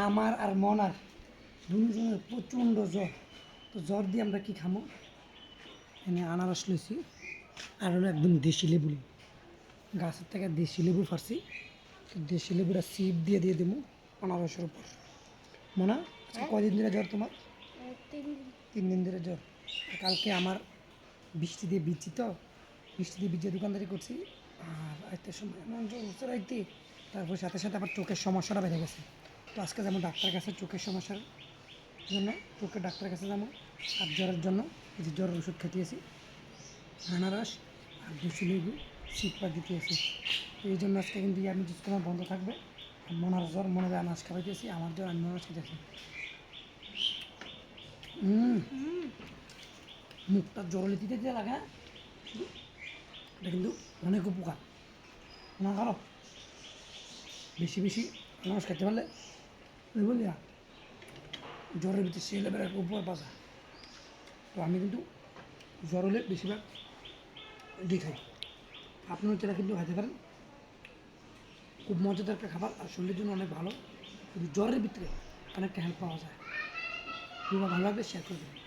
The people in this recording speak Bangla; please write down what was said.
আমার আর মনার দুজনের প্রচণ্ড জ্বর। তো জ্বর দিয়ে আমরা কি খামো, এনে আনারস লইছি আর হলো একদম দেশি লেবু, গাছের থেকে দেশি লেবু ফারছি। তো দেশি লেবুটা সিপ দিয়ে দেবো আনারসের উপর। মনা আজকে কয়দিন ধরে জ্বর তোমার? 3 দিন ধরে জ্বর। আর কালকে আমার বৃষ্টি দিয়ে ভিজছি, তো বৃষ্টি দিয়ে ভিজে দোকানদারি করছি। আর আইতে সময় এমন জ্বর হচ্ছে রাইতে, তারপর সাথে সাথে আবার চোখের সমস্যাটা বেড়ে গেছে। তো আজকে যেমন ডাক্তার কাছে চোখের সমস্যার জন্য চোখের ডাক্তারের কাছে যাবো। আর জ্বরের জন্য এই যে জ্বরের ওষুধ খেতেছি, আনারস আর দেশি লেবু সিপ্পা দিতেছি। তো এই জন্য আজকে কিন্তু আমি জুস তোমার বন্ধ থাকবে। আর মনার জ্বর মনে হয় আনারস খাওয়াইতেছি, আমার জ্বর আমি আনারস খেতেছি। মুখটা জরলে দিতে দিতে লাগে, এটা কিন্তু অনেক উপকার। না খালো বেশি বেশি আনারস খেতে পারলে ওই বলিয়া জ্বরের ভিতরে সে লেভেলের উপকার পাওয়া যায়। তো আমি কিন্তু জ্বর হলে বেশিরভাগ এটি খাই। আপনিও সেটা কিন্তু খাইতে পারেন, খুব মজাদার একটা খাবার আর শরীরের জন্য অনেক ভালো। কিন্তু জ্বরের ভিতরে অনেকটা হেল্প পাওয়া যায়। ভালো লাগবে শেয়ার করে দেবেন।